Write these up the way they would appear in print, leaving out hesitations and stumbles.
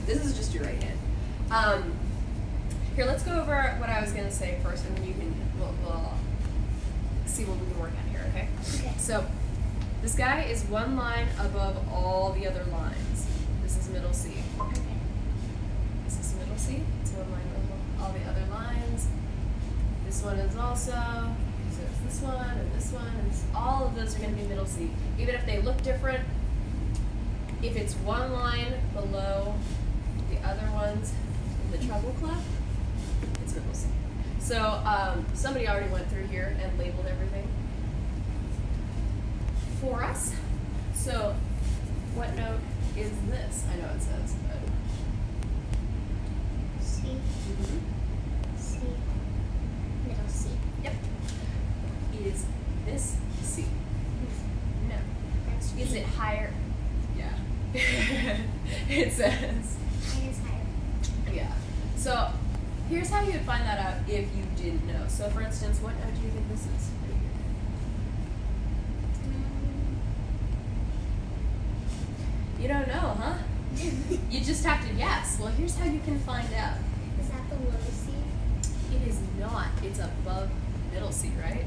This is just your right hand. Here, let's go over what I was going to say first, and then you can, we'll see what we can work on here, okay? Okay. So, this guy is one line above all the other lines. This is middle C. Okay. This is middle C. It's one line above all the other lines. This one is also, so it's this one, and this one, and this, all of those are going to be middle C. Even if they look different, if it's one line below the other ones in the treble clef, it's middle C. So somebody already went through here and labeled everything for us. So what note is this? I know it says, but C. mm-hmm. C. Middle C. Yep. Is this C? No. That's Is B. it higher? Yeah. It says. Mine is higher. Yeah. So here's how you would find that out if you didn't know. So for instance, what note do you think this is? You don't know, huh? You just have to guess. Well, here's how you can find out. Is that the low C? It is not. It's above middle C, right?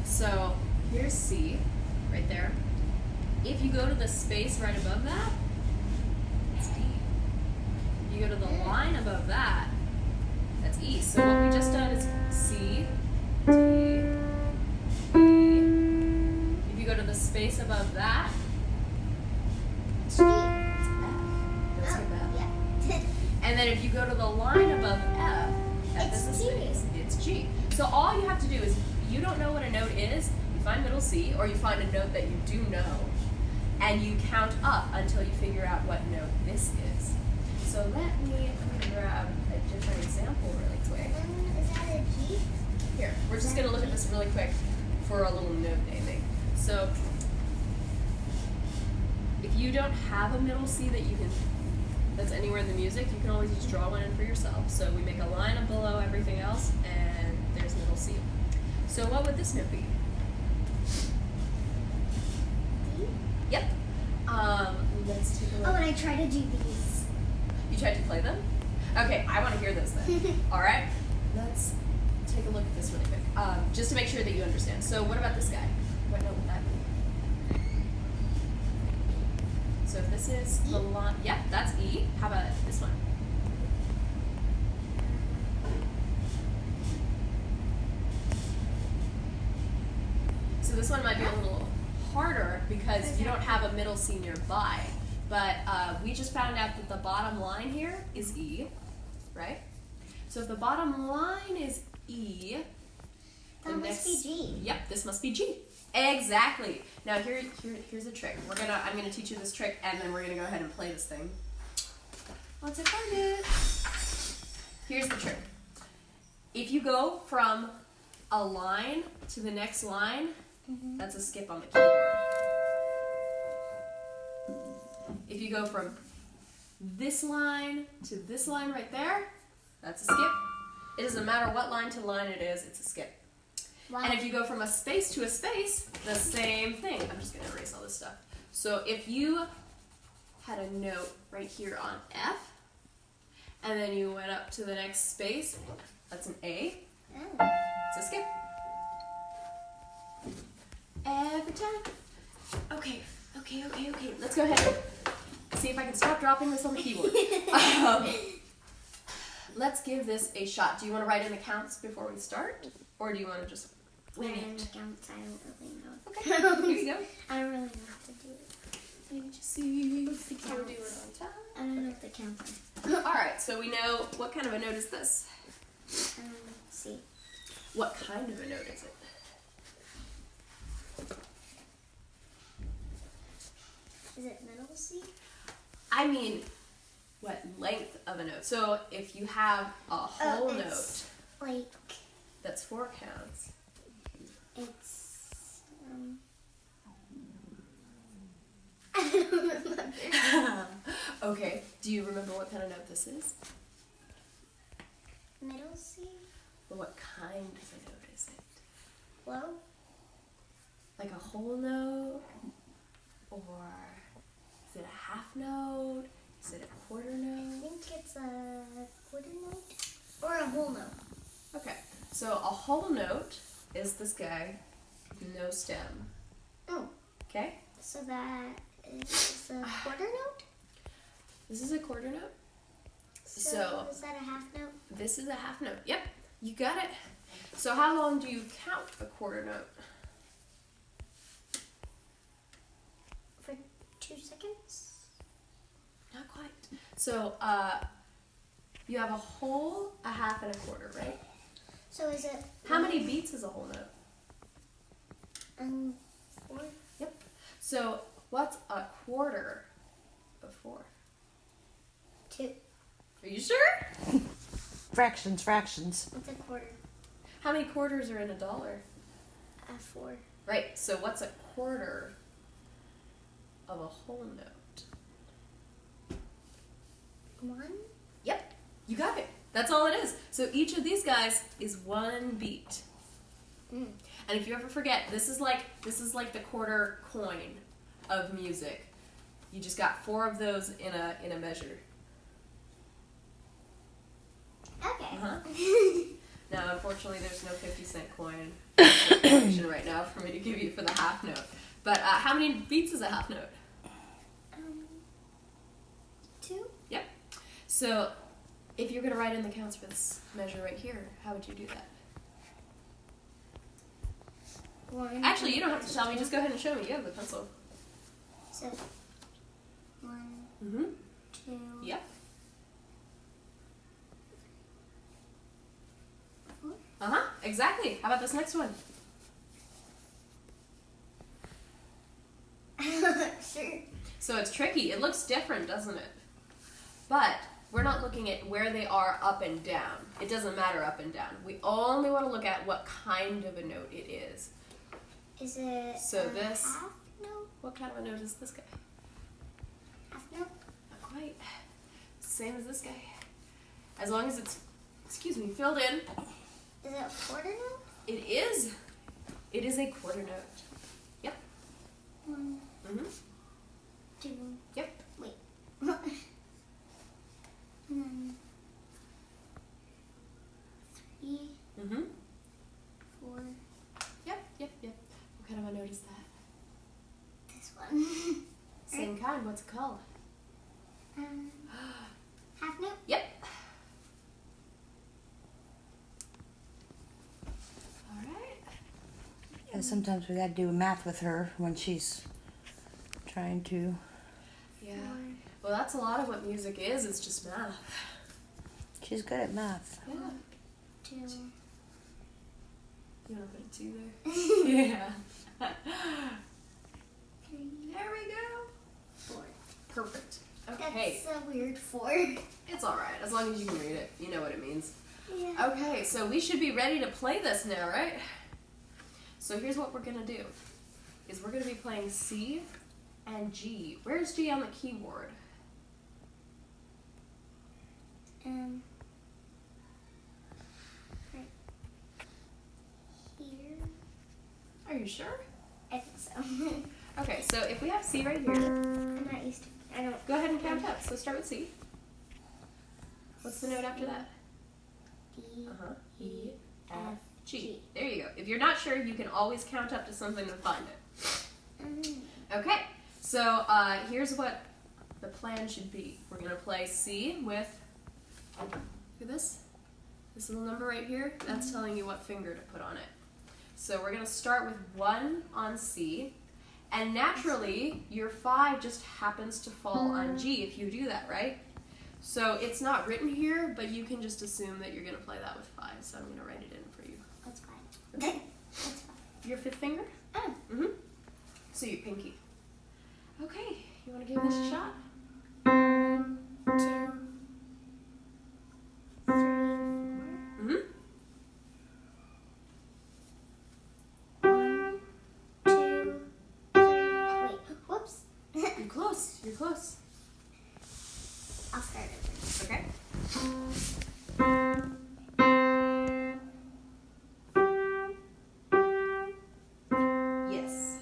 So here's C, right there. If you go to the space right above that, it's D. If you go to the line above that, that's E. So what we just done is C, D, E. If you go to the space above that, It's G. it's F. Let's skip F. Yeah. And then if you go to the line above F, F is the It's G. space. It's G. So all you have to do is, if you don't know what a note is, you find middle C, or you find a note that you do know, and you count up until you figure out what note this is. So I'm gonna grab a different example really quick. Is that a G? Here, we're just gonna look at this really quick for a little note naming. So if you don't have a middle C that you can, that's anywhere in the music, you can always just draw one in for yourself. So we make a line below everything else, and there's middle C. So what would this note be? D? Yep. Let's take a look. Oh, and I try to do these. You tried to play them? Okay, I want to hear those then. All right, let's take a look at this really quick, just to make sure that you understand. So what about this guy? What note would that be? So if this is the line, yep, that's E. How about this one? So this one might be a little harder because you don't have a middle C nearby. But we just found out that the bottom line here is E, right? So if the bottom line is E, That must be G. Yep, this must be G. Exactly. Now here's a trick. I'm gonna teach you this trick, and then we're gonna go ahead and play this thing. Once I find it. Here's the trick. If you go from a line to the next line, that's a skip on the keyboard. If you go from this line to this line right there, that's a skip. It doesn't matter what line to line it is, it's a skip. Wow. And if you go from a space to a space, the same thing. I'm just going to erase all this stuff. So if you had a note right here on F, and then you went up to the next space, that's an A, Oh. it's a skip. Every time. Okay. Let's go ahead and see if I can stop dropping this on the keyboard. Let's give this a shot. Do you want to write in the counts before we start? Or do you want to just wing Random it? counts, I don't really know. Okay, here you go. I don't really know how to do it. Let me just see. What's the How we do it counts? on I don't know what the counts are. time. Alright, so we know what kind of a note is this? C. What kind of a note is it? Is it middle C? I mean, what length of a note? So if you have a whole note It's like, that's 4 counts. it's, I don't remember. Okay, do you remember what kind of note this is? Middle C? Or what kind of a note is it? Low? Like a whole note? Or is it a half note? Is it a quarter I note? think it's a quarter note or a whole note. Okay, so a whole note is this guy with no stem. Oh, Okay? so that is a quarter note? This is a quarter note. So is that a half note? This is a half note. Yep, you got it. So how long do you count a quarter note? For 2 seconds? Not quite. So you have a whole, a half, and a quarter, right? So is it... How many beats is a whole note? 4? Yep. So what's a quarter of 4? 2. Are you sure? Fractions. What's a quarter? How many quarters are in a dollar? 4. Right, so what's a quarter of a whole note? 1? Yep, you got it. That's all it is. So each of these guys is 1 beat. Mm. And if you ever forget, this is like the quarter coin of music. You just got 4 of those in a measure. Okay. Uh-huh. Now, unfortunately, there's no 50-cent coin situation right now for me to give you for the half note. But how many beats is a half note? 2? Yep. So if you're going to write in the counts for this measure right here, how would you do that? 1. Actually, you don't have to tell me. Just go ahead and show me. You have the pencil. So 1, Mm-hmm. 2. Yep. Uh-huh. Exactly. How about this next one? Sure. So it's tricky. It looks different, doesn't it? But we're not looking at where they are up and down. It doesn't matter up and down. We only want to look at what kind of a note it is. Is it So a this- half note? What kind of a note is this guy? Half note? Not quite. Same as this guy. As long as it's, filled in. Is it a quarter note? It is. It is a quarter note. Yep. 1, Mm-hmm. 2. Yep. Wait. 3, Mm-hmm. 4. Yep. What kind of a note is that? This one. Same kind. What's it called? Half note? Yep. All right. Yeah, sometimes we gotta do math with her when she's trying to. Yeah. Well, that's a lot of what music is. It's just math. She's good at math. Yeah. 2. You want to put a 2 there? Yeah. 3. There we go. 4. Perfect. Okay. That's a weird 4. It's all right. As long as you can read it. You know what it means. Yeah. Okay, so we should be ready to play this now, right? So here's what we're going to do. Is we're going to be playing C and G. Where's G on the keyboard? Right here. Are you sure? I think so. Okay, so if we have C right here, I'm not used to. I don't. go ahead and count up. So start with C. What's the note after that? D. Uh-huh. E, F, G. There you go. If you're not sure, you can always count up to something to find it. Okay, so here's what the plan should be. We're going to play C with, look at this little number right here. That's telling you what finger to put on it. So we're going to start with 1 on C, and naturally your 5 just happens to fall on G if you do that, right? So it's not written here, but you can just assume that you're going to play that with 5, so I'm going to write it in for you. That's fine. Okay. That's fine. Your 5th finger? Oh. Mm-hmm. So your pinky. Okay, you want to give this a shot? 1, 2, 3, 4. Mm-hmm. 1, 2, 3. Wait. Whoops. You're close. You're close. I'll start over. Okay. Yes.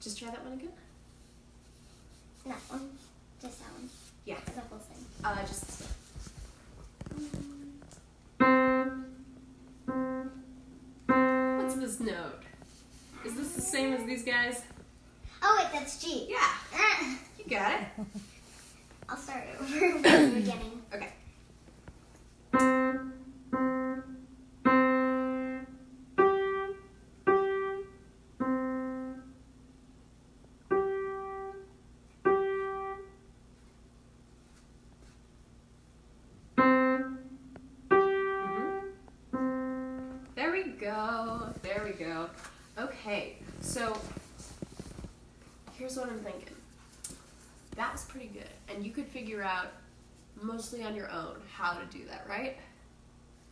Just try that one again. That one. Just that one. Yeah. The whole thing. Just this one. What's this note? Is this the same as these guys? Oh wait, that's G. Yeah. You got it. I'll start over from the beginning. Okay. There we go. Okay, so here's what I'm thinking. That was pretty good, and you could figure out mostly on your own how to do that, right?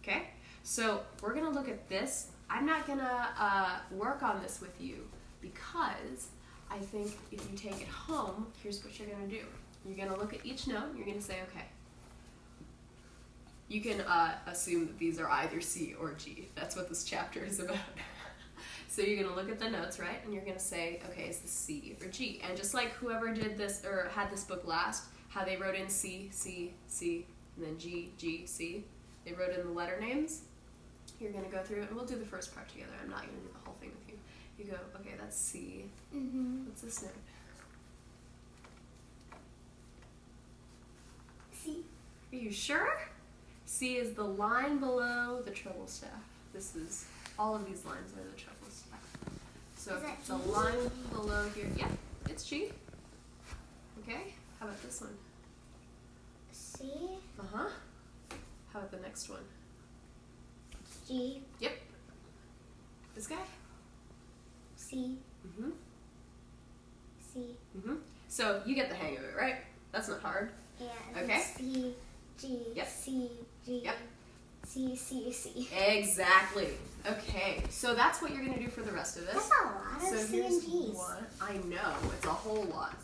Okay, so we're gonna look at this. I'm not gonna work on this with you because I think if you take it home, here's what you're gonna do. You're gonna look at each note, you're gonna say, okay. You can assume that these are either C or G. That's what this chapter is about. So you're going to look at the notes, right? And you're going to say, okay, is this C or G? And just like whoever did this or had this book last, how they wrote in C, C, C, and then G, G, C. They wrote in the letter names. You're going to go through it, and we'll do the first part together. I'm not going to do the whole thing with you. You go, okay, that's C. What's this note? C. Are you sure? C is the line below the treble staff. This is, all of these lines are the treble staff. So if it's a line below here, yeah, it's G. Okay, how about this one? C. Uh-huh. How about the next one? G. Yep. This guy? C. Mm-hmm. C. Mm-hmm. So you get the hang of it, right? That's not hard. Yeah. Okay. C. G. Yep. C. G. Yep. C. C. C. Exactly. Okay, so that's what you're going to do for the rest of this. That's a lot of So C and here's G's. one. I know, it's a whole lot.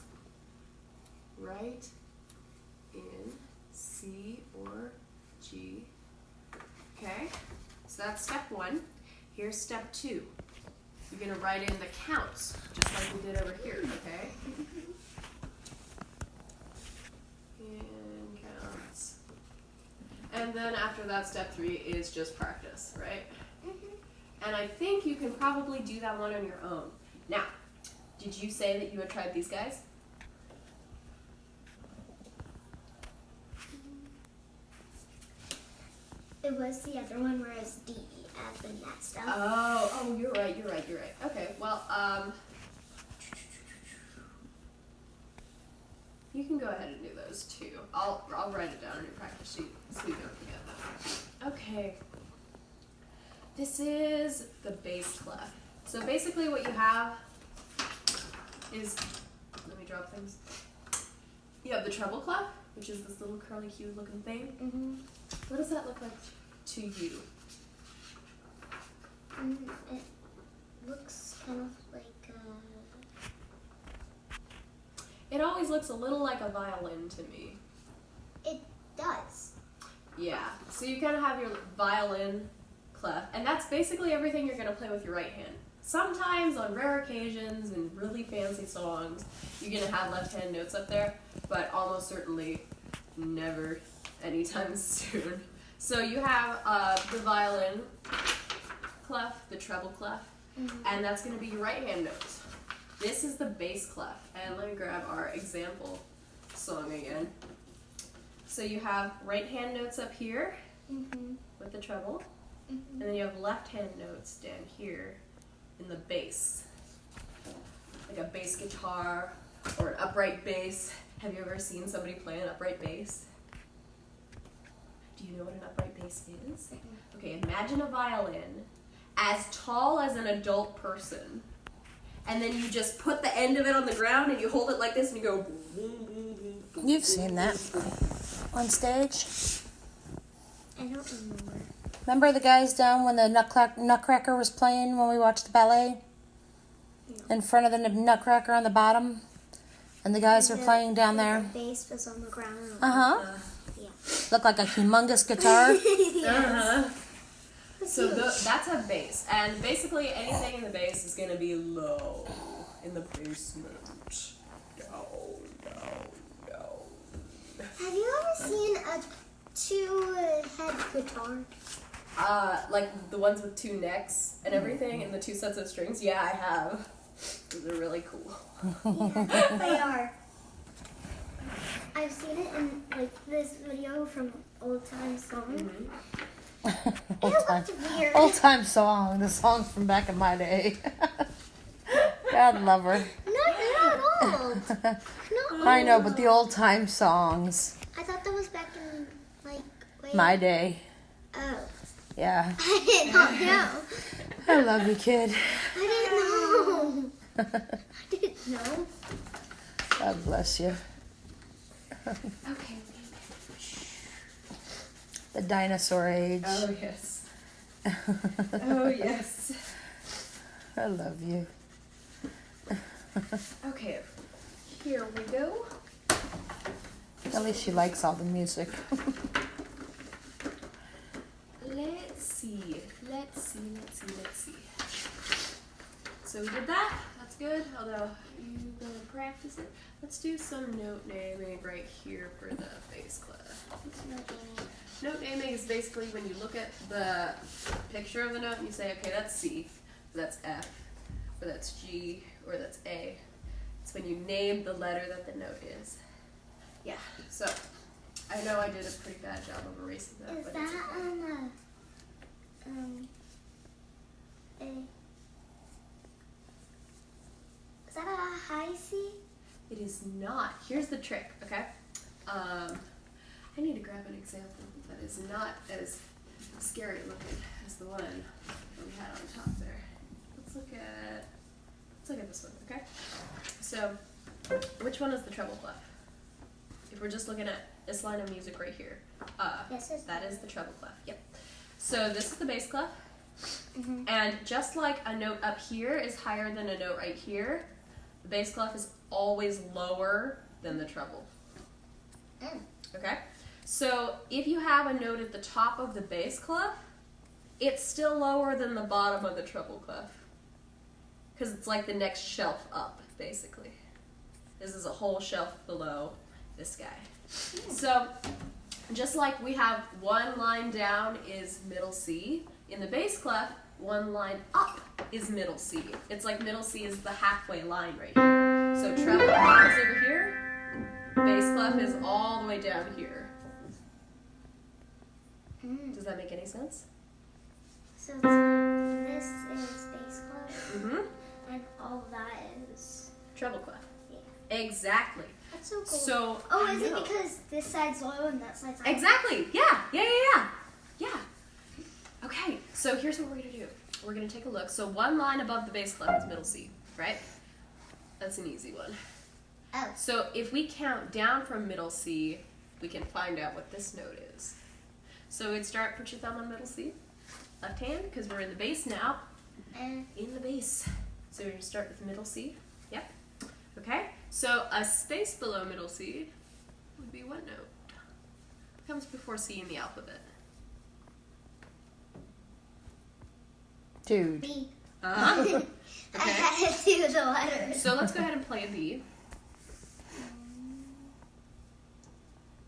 Write in C or G. Okay, so that's step one. Here's step two. You're going to write in the counts, just like we did over here, okay? And counts. And then after that, step three is just practice, right? And I think you can probably do that one on your own. Now, did you say that you had tried these guys? It was the other one where it's D, F, and that stuff. Oh, you're right. Okay, well, you can go ahead and do those too. I'll write it down on your practice sheet so you don't forget that. Okay. This is the bass clef. So basically what you have is, let me drop things. You have the treble clef, which is this little curly Q looking thing. What does that look like to you? It looks kind of like It always looks a little like a violin to me. It does. Yeah, so you kind of have your violin clef, and that's basically everything you're going to play with your right hand. Sometimes, on rare occasions, in really fancy songs, you're going to have left-hand notes up there, but almost certainly never anytime soon. So you have the violin clef, the treble clef, and that's going to be your right-hand notes. This is the bass clef, and let me grab our example song again. So you have right-hand notes up here with the treble, and then you have left-hand notes down here in the bass, like a bass guitar or an upright bass. Have you ever seen somebody play an upright bass? Do you know what an upright bass is? Okay, imagine a violin as tall as an adult person, and then you just put the end of it on the ground and you hold it like this and you go boom, boom, boom, boom. You've seen that on stage. I don't remember. Remember the guys down when the Nutcracker was playing when we watched the ballet? No. In front of the Nutcracker on the bottom? And the guys were playing down there? The bass was on the ground. Uh-huh. Yeah. Looked like a humongous guitar. So that's a bass, and basically anything in the bass is going to be low. in the basement. Down. Have you ever seen a two-head guitar? Like the ones with two necks and everything, and the two sets of strings? Yeah, I have. Those are really cool. Yeah, they are. I've seen it in like this video from Old Time Song. Mm-hmm. It looked weird. Old time song. The songs from back in my day. God love her. Not old. Not old. I know, but the old time songs. I thought that was back in like wait. My day. Oh. Yeah. I did not know. I love you, kid. I didn't know. I didn't know. God bless you. Okay. The dinosaur age. Oh, yes. Oh, yes. I love you. Okay, here we go. At least she likes all the music. Let's see. So we did that. That's good. Although you're gonna practice it. Let's do some note naming right here for the bass clef. Note naming is basically when you look at the picture of the note and you say, okay, that's C, or that's F, or that's G, or that's A. It's when you name the letter that the note is. Yeah. So I know I did a pretty bad job of erasing that. Is but that it's okay. Is that a high C? It is not. Here's the trick, okay? I need to grab an example that is not as scary looking as the one that we had on top there. Let's look at this one, okay? So, which one is the treble clef? If we're just looking at this line of music right here, that is the treble clef. Yep. So this is the bass clef, and just like a note up here is higher than a note right here, the bass clef is always lower than the treble. Okay? So if you have a note at the top of the bass clef, it's still lower than the bottom of the treble clef. Because it's like the next shelf up, basically. This is a whole shelf below this guy. So just like we have one line down is middle C, in the bass clef, one line up is middle C. It's like middle C is the halfway line right here. So treble clef is over here, bass clef is all the way down here. Does that make any sense? So it's like this is bass clef, and all that is treble clef. Yeah. Exactly. That's so cool. So is it because this side's low and that side's high? Exactly. Yeah. Okay. So here's what we're gonna do. We're gonna take a look. So one line above the bass clef is middle C, right? That's an easy one. Oh. So if we count down from middle C, we can find out what this note is. So we'd start. Put your thumb on middle C, left hand, because we're in the bass now. In the bass. So we're gonna start with middle C. Yep. Okay. So a space below middle C would be what note? What comes before C in the alphabet? Dude. B. Okay. I had to do the letters. So let's go ahead and play a B.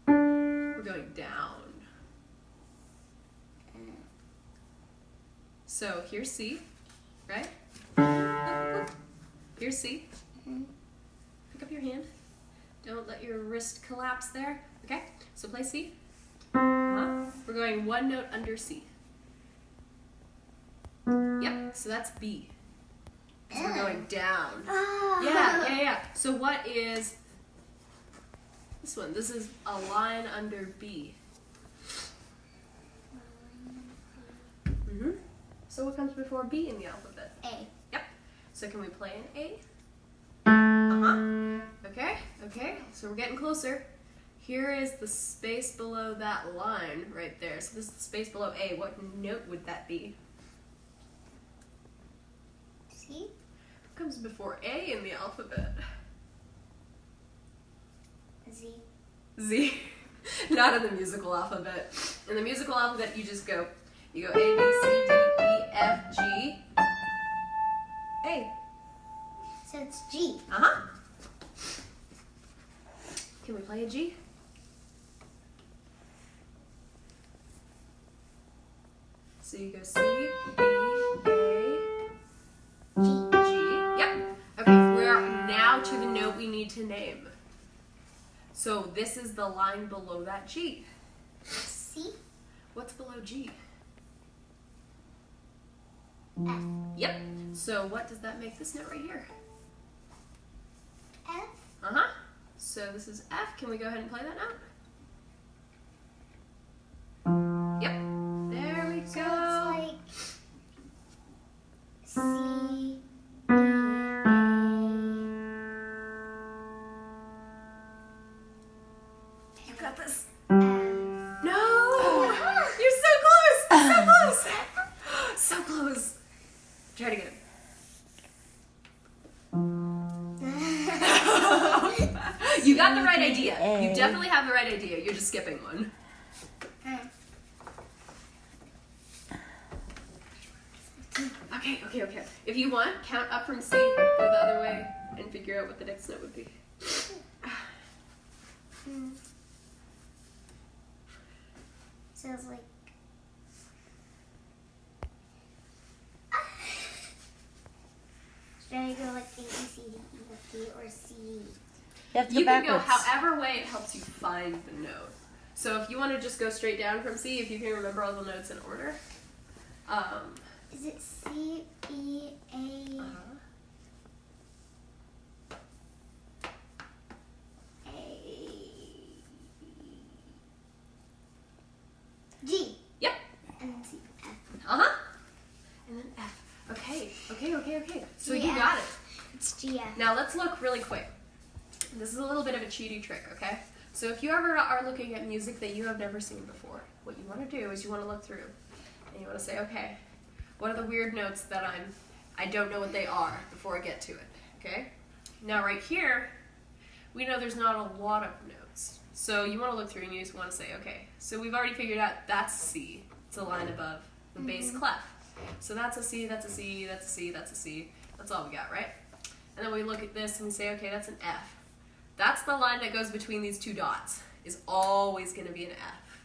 We're going down. So here's C, right? Here's C. Pick up your hand. Don't let your wrist collapse there. Okay, so play C. We're going one note under C. Yep, so that's B. So we're going down. Yeah. So what is this one? This is a line under B. So what comes before B in the alphabet? A. Yep. So can we play an A? Okay. So we're getting closer. Here is the space below that line right there. So this is the space below A. What note would that be? C. What comes before A in the alphabet? Z. Z. Not in the musical alphabet. In the musical alphabet, you just go, A, B, C, D, E, F, G, A. So That's G. Uh-huh. Can we play a G? So you go C, B, A, G. Yep. Okay, we're now to the note we need to name. So this is the line below that G. C. What's below G? F. Yep. So what does that make this note right here? F. Uh-huh. So this is F. Can we go ahead and play that note? Yep. There we So go. it's like C, B, A. You got this. F. No! You're so close! So close! So close. Try it again. You got the right idea. You definitely have the right idea. You're just skipping one. Okay. If you want, count up from C, go the other way, and figure out what the next note would be. So it's like. Should I go like A, B, C, D, E, F, G, or C? You have to You go can go backwards. however way it helps you find the note. So if you want to just go straight down from C, if you can remember all the notes in order. Is it C, E, A, G? Yep. And then C, F. Uh-huh. And then F. Okay. So you got it. It's G, F. Now let's look really quick. This is a little bit of a cheaty trick, okay? So if you ever are looking at music that you have never seen before, what you want to do is you want to look through and you want to say, okay, what are the weird notes that I don't know what they are before I get to it, okay? Now right here, we know there's not a lot of notes. So you want to look through and you just want to say, okay, so we've already figured out that's C. It's a line above the bass clef. So that's a C, that's a C, that's a C, that's a C. That's all we got, right? And then we look at this and we say, okay, that's an F. That's the line that goes between these two dots, is always going to be an F.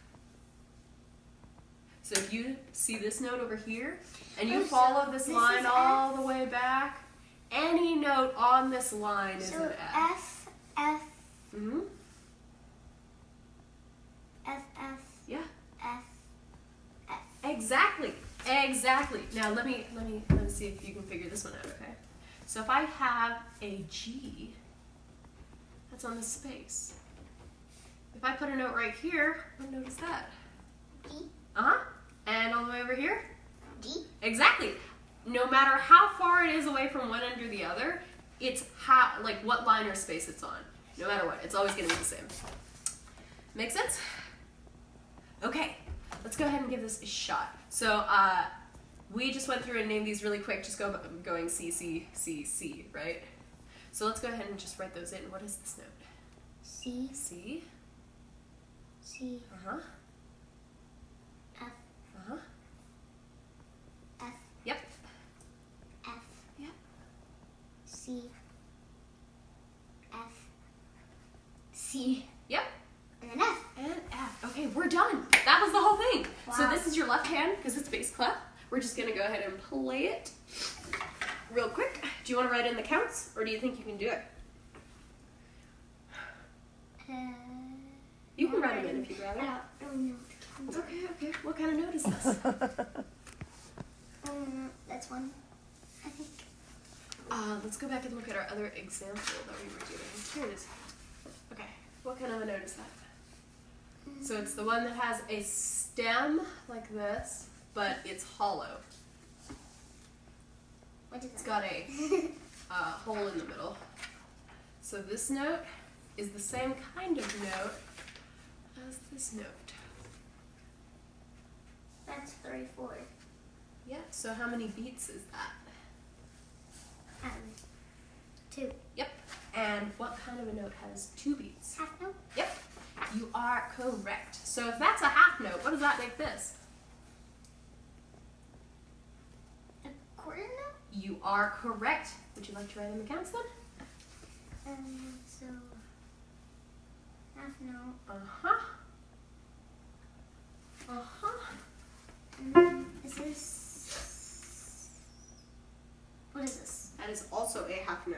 So if you see this note over here, and you follow this line all the way back, any note on this line is So an F. F, F, Mm-hmm. F, F, Yeah. F, F. Exactly. Now let me see if you can figure this one out, okay? So if I have a G, that's on the space. If I put a note right here, what note is that? D, Uh-huh. And all the way over here? D. Exactly. No matter how far it is away from one end or the other, it's how, like what line or space it's on. No matter what, it's always going to be the same. Make sense? Okay, let's go ahead and give this a shot. So we just went through and named these really quick, just going C, C, C, C, right? So let's go ahead and just write those in. What is this note? C, C. C, Uh-huh. F, Uh-huh. F, Yep. F, Yep. C, F, C, Yep. and then F. And F. Okay, we're done. That was the whole thing. So Wow. this is your left hand, because it's bass clef. We're just going to go ahead and play it real quick. Do you want to write in the counts, or do you think you can do it? You can write them in if you'd rather. I don't know. Okay. What kind of note is this? That's one, I think. Let's go back and look at our other example that we were doing. Here it is. Okay, what kind of a note is that? So it's the one that has a stem like this, but it's hollow. What is It's that? got a hole in the middle. So this note is the same kind of note as this note. That's 3/4. Yeah, so how many beats is that? 2. Yep. And what kind of a note has 2 beats? Half note. Yep. You are correct. So if that's a half note, what does that make this? A quarter note. You are correct. Would you like to write in the counts then? So half note. Uh-huh. Uh-huh. And then is this, what is this? That is also a half note.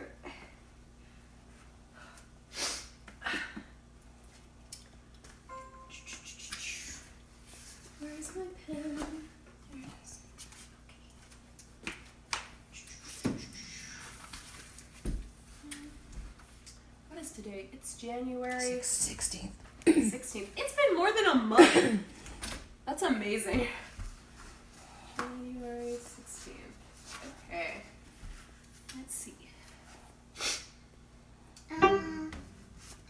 Where's my pen? There it is. Okay. What is today? It's January 16th. 16th. It's been more than a month. That's amazing. January 16th. Okay. Let's see.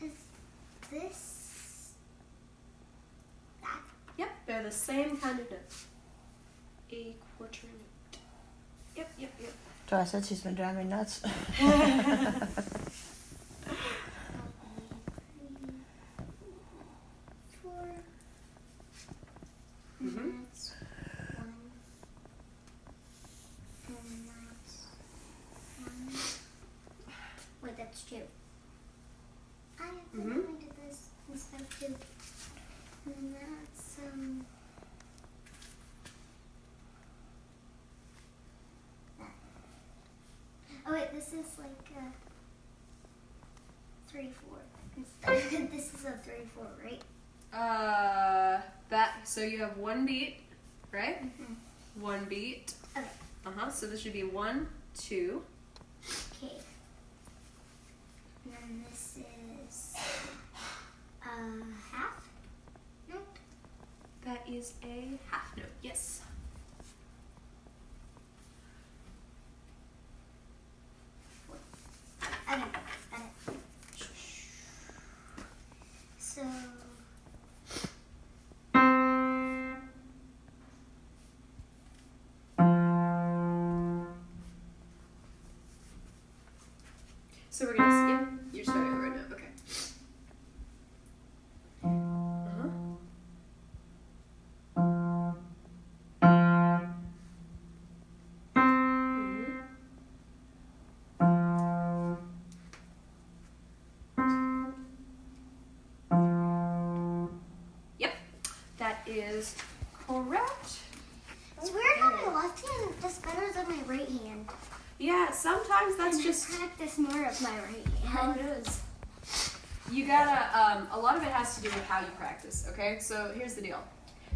Is this that? Yep, they're the same kind of note. A quarter note. Yep, yep, yep. So I said she's been driving me nuts. Four. Mhm. And that's one. And that's one. Wait, that's two. I think Mhm. I did this instead of two. And that's that. Oh wait, this is like a 3/4. This is a 3/4, right? So you have one beat, right? Mm-hmm. One beat. Okay. So this should be 1, 2. Okay. And then this is half. Nope. That is a half note, yes. Okay. Got it. So. So we're gonna skip. You're starting over now. Okay. Yep, that is correct. It's weird how my left hand does better than my right hand. Yeah, sometimes that's And just I practice more of my right how hand. it is. You gotta, a lot of it has to do with how you practice, okay? So here's the deal.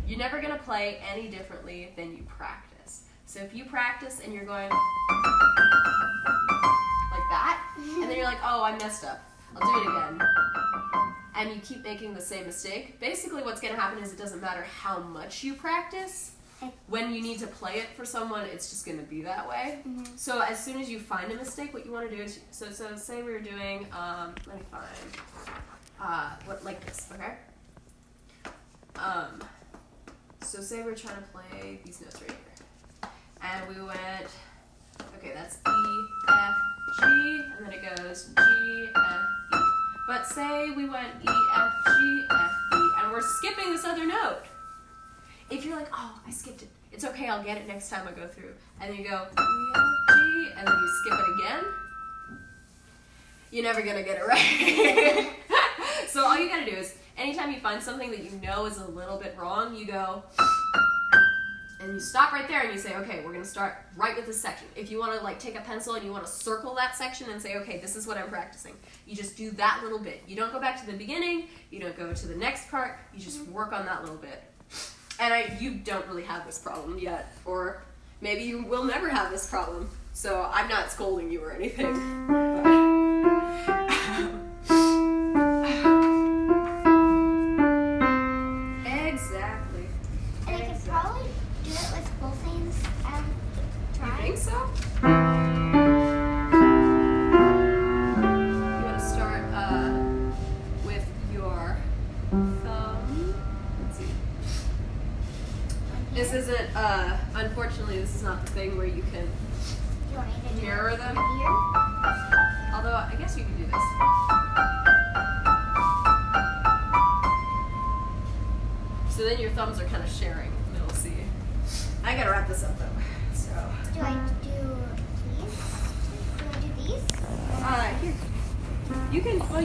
You're never gonna play any differently than you practice. So if you practice and you're going like that, and then you're like, oh, I messed up. I'll do it again. And you keep making the same mistake. Basically what's gonna happen is it doesn't matter how much you practice. When you need to play it for someone, it's just gonna be that way. Mm-hmm. So as soon as you find a mistake, what you wanna do is, so say we were doing, let me find, what, like this, okay? So say we're trying to play these notes right here. And we went, okay, that's E, F, G, and then it goes G, F, E. But say we went E, F, G, F, E, and we're skipping this other note. If you're like, oh, I skipped it, it's okay, I'll get it next time I go through. And then you go E, F, G, and then you skip it again. You're never gonna get it right. So all you gotta do is, anytime you find something that you know is a little bit wrong, you go, and you stop right there and you say, okay, we're gonna start right with this section. If you wanna like take a pencil and you wanna circle that section and say, okay, this is what I'm practicing. You just do that little bit. You don't go back to the beginning, you don't go to the next part, you just work on that little bit. And you don't really have this problem yet, or maybe you will never have this problem. So I'm not scolding you or anything. But exactly. And I could probably do it with both hands and try. You think so? You want to start with your thumb. Let's see. This isn't, unfortunately, this is not the thing where you can Do you want me to do mirror it them. here? Although, I guess you could do this. So then your thumbs are kind of sharing middle C. I gotta wrap this up though. So Do I do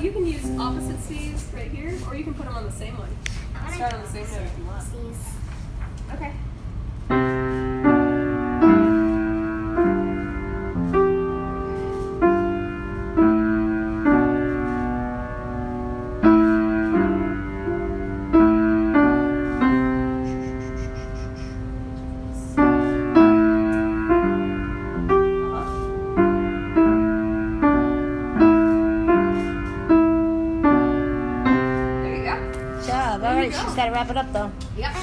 you can use opposite C's right here, or you can put them on the same one. Start on the same note if you want. C's. Okay. Job. All right, she's got to wrap it up though. Yep.